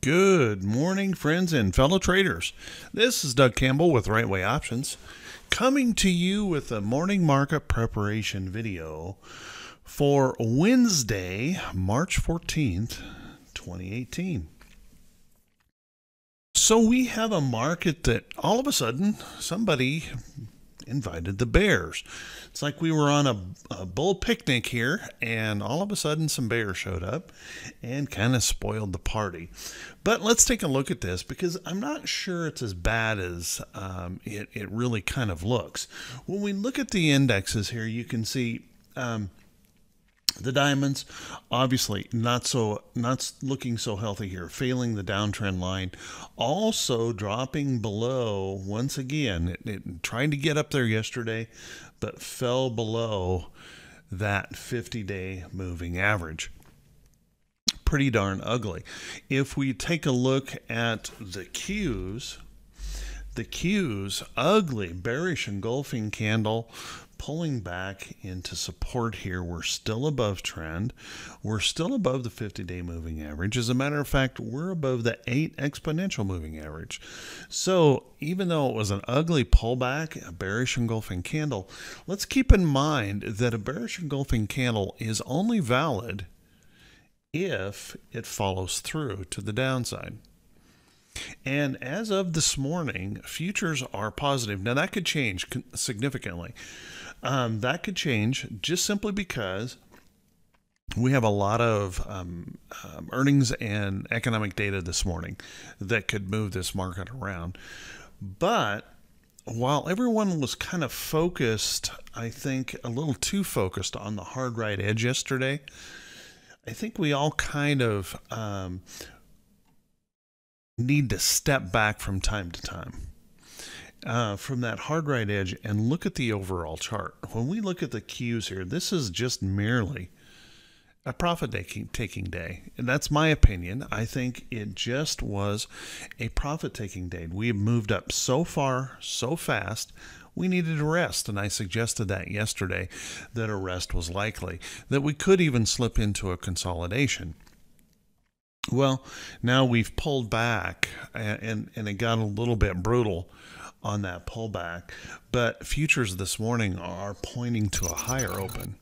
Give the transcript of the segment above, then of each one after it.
Good morning, friends and fellow traders. This is Doug Campbell with Right Way Options, coming to you with a morning market preparation video for Wednesday, March 14th, 2018. So we have a market that all of a sudden somebody invited the bears. It's like we were on a bull picnic here, and all of a sudden some bears showed up and kind of spoiled the party. But let's take a look at this, because I'm not sure it's as bad as it really kind of looks. When we look at the indexes here, you can see the diamonds, obviously not looking so healthy here, failing the downtrend line, also dropping below once again. It tried to get up there yesterday, but fell below that 50-day moving average. Pretty darn ugly. If we take a look at the Qs, ugly bearish engulfing candle, pulling back into support here. We're still above trend. We're still above the 50-day moving average. As a matter of fact, we're above the 8 exponential moving average. So even though it was an ugly pullback, a bearish engulfing candle, let's keep in mind that a bearish engulfing candle is only valid if it follows through to the downside. And as of this morning, futures are positive. Now that could change significantly. That could change just simply because we have a lot of earnings and economic data this morning that could move this market around. But while everyone was kind of focused, I think a little too focused on the hard right edge yesterday, I think we all kind of need to step back from time to time from that hard right edge and look at the overall chart. When we look at the Qs here, this is just merely a profit-taking day. And that's my opinion. I think it just was a profit-taking day. We have moved up so far, so fast, we needed a rest. And I suggested that yesterday, that a rest was likely, that we could even slip into a consolidation. Well, now we've pulled back, and it got a little bit brutal on that pullback, but futures this morning are pointing to a higher open,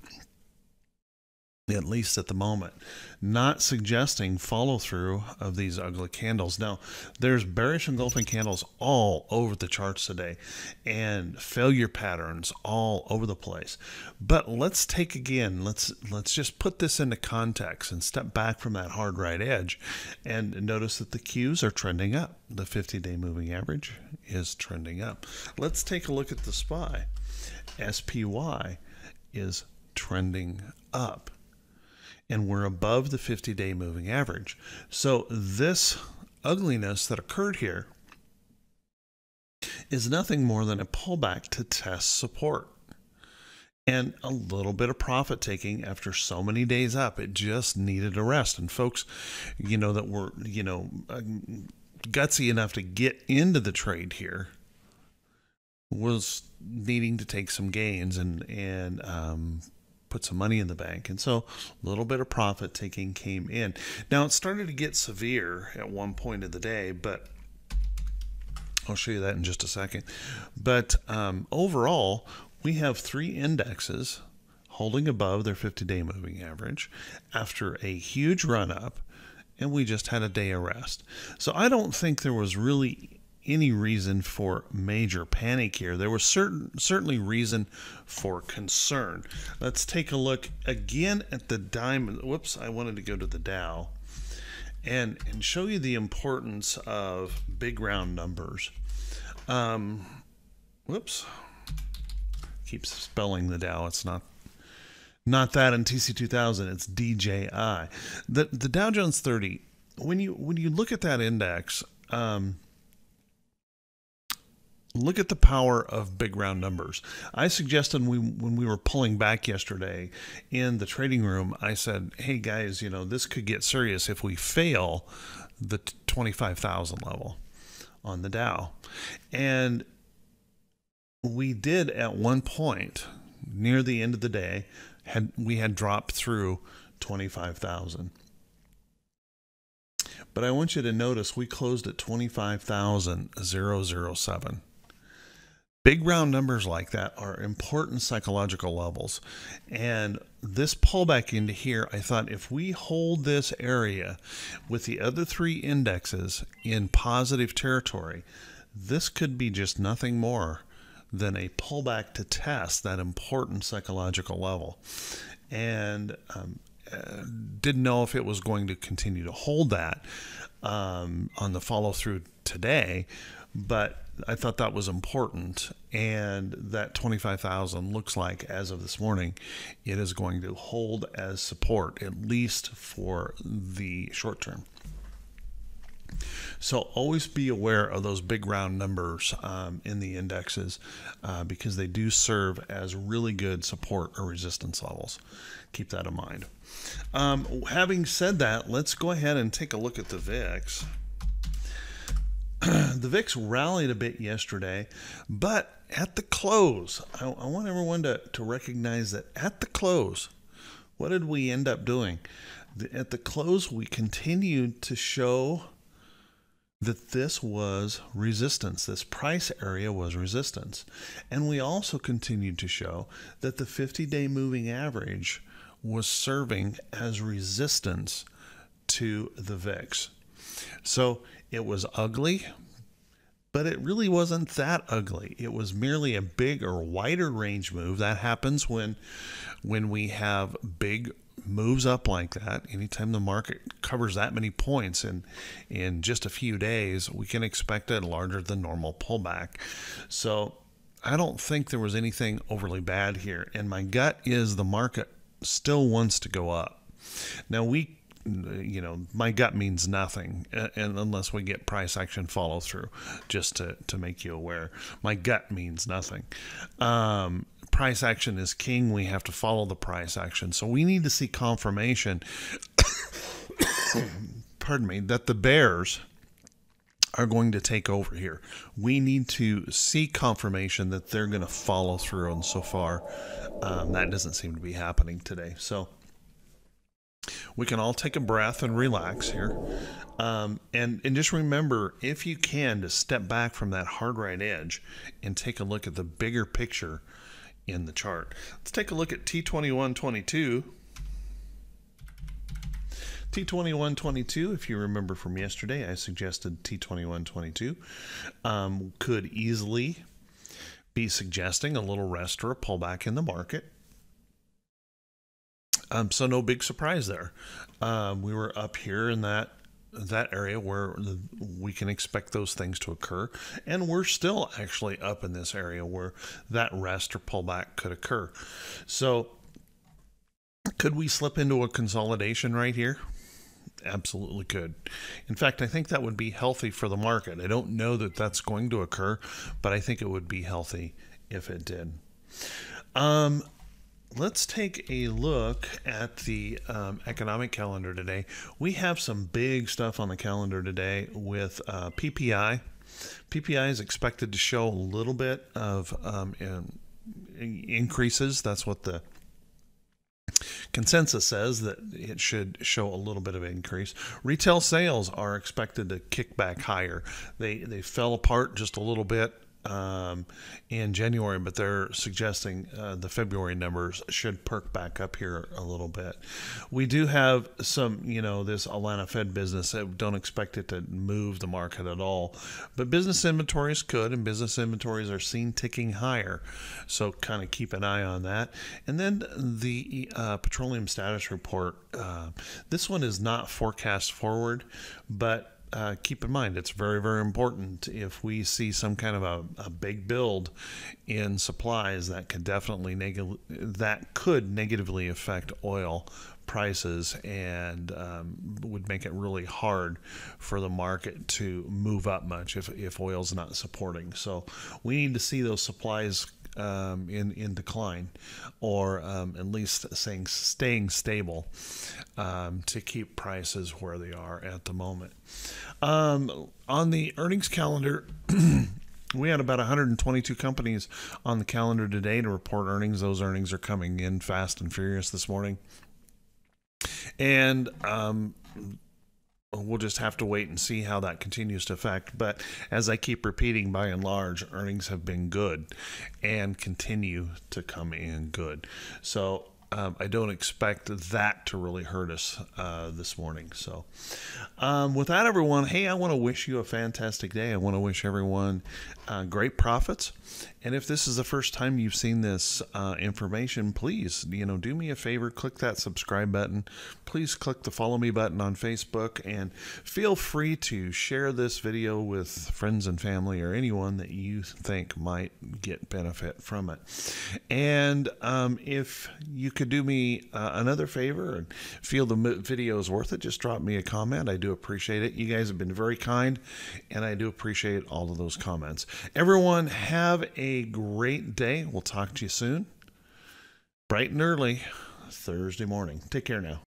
at least at the moment, not suggesting follow through of these ugly candles. Now, there's bearish engulfing candles all over the charts today and failure patterns all over the place. But let's just put this into context and step back from that hard right edge and notice that the Qs are trending up. The 50-day moving average is trending up. Let's take a look at the SPY. SPY is trending up, and we're above the 50-day moving average. So this ugliness that occurred here is nothing more than a pullback to test support and a little bit of profit taking after so many days up. It just needed a rest. And folks, that were, gutsy enough to get into the trade here was needing to take some gains and put some money in the bank. And so a little bit of profit taking came in. Now it started to get severe at one point of the day, but I'll show you that in just a second. But overall, we have 3 indexes holding above their 50-day moving average after a huge run up, and we just had a day of rest. So I don't think there was really any reason for major panic here. There was certainly reason for concern. Let's take a look again at the diamond. Whoops, I wanted to go to the Dow and show you the importance of big round numbers. Whoops, keeps spelling the Dow. It's not that in TC2000. It's DJI. The Dow Jones 30. When you look at that index, look at the power of big round numbers. I suggested when we were pulling back yesterday in the trading room, I said, hey guys, this could get serious if we fail the 25,000 level on the Dow. And we did at one point near the end of the day, we had dropped through 25,000. but I want you to notice we closed at 25,007. Big round numbers like that are important psychological levels. And this pullback into here, I thought if we hold this area with the other three indexes in positive territory, this could be just nothing more than a pullback to test that important psychological level. And didn't know if it was going to continue to hold that on the follow through today, but I thought that was important, and that 25,000 looks like, as of this morning, it is going to hold as support, at least for the short term. So always be aware of those big round numbers in the indexes because they do serve as really good support or resistance levels. Keep that in mind. Having said that, let's go ahead and take a look at the VIX. The VIX rallied a bit yesterday, but at the close, I want everyone to recognize that at the close, what did we end up doing? At the close, we continued to show that this was resistance. This price area was resistance. And we also continued to show that the 50-day moving average was serving as resistance to the VIX. So it was ugly, but it really wasn't that ugly. It was merely a big or wider range move. That happens when we have big moves up like that. Anytime the market covers that many points in just a few days, we can expect a larger than normal pullback. So I don't think there was anything overly bad here. And my gut is the market still wants to go up. Now my gut means nothing and unless we get price action follow through, just to make you aware. My gut means nothing. Price action is king. We have to follow the price action. So we need to see confirmation, pardon me, that the bears are going to take over here. We need to see confirmation that they're going to follow through, and so far that doesn't seem to be happening today. So we can all take a breath and relax here. And just remember, if you can, to step back from that hard right edge and take a look at the bigger picture in the chart. Let's take a look at T2122. T2122, if you remember from yesterday, I suggested T2122 could easily be suggesting a little rest or a pullback in the market. So no big surprise there. We were up here in that area where we can expect those things to occur, and we're still actually up in this area where that rest or pullback could occur. So could we slip into a consolidation right here? Absolutely could. In fact, I think that would be healthy for the market. I don't know that that's going to occur, but I think it would be healthy if it did. Let's take a look at the economic calendar today. We have some big stuff on the calendar today with PPI. PPI is expected to show a little bit of increases. That's what the consensus says, that it should show a little bit of increase. Retail sales are expected to kick back higher. They fell apart just a little bit in January, but they're suggesting the February numbers should perk back up here a little bit. We do have some, this Atlanta Fed business. I don't expect it to move the market at all, but business inventories could, and business inventories are seen ticking higher. So kind of keep an eye on that. And then the petroleum status report. This one is not forecast forward, but keep in mind, it's very, very important. If we see some kind of a big build in supplies, that could definitely negatively affect oil prices and would make it really hard for the market to move up much if oil's not supporting. So we need to see those supplies in decline, or at least staying stable to keep prices where they are at the moment. On the earnings calendar, we had about 122 companies on the calendar today to report earnings. Those earnings are coming in fast and furious this morning. And we'll just have to wait and see how that continues to affect. But as I keep repeating, by and large, earnings have been good and continue to come in good. So I don't expect that to really hurt us this morning. So with that, everyone, hey, I want to wish you a fantastic day. I want to wish everyone great profits. And if this is the first time you've seen this information, please, do me a favor, click that subscribe button. Please click the follow me button on Facebook, and feel free to share this video with friends and family or anyone that you think might get benefit from it. And if you could do me another favor and feel the video is worth it, just drop me a comment. I do appreciate it. You guys have been very kind, and I do appreciate all of those comments. Everyone, have a great day. We'll talk to you soon, bright and early Thursday morning. Take care now.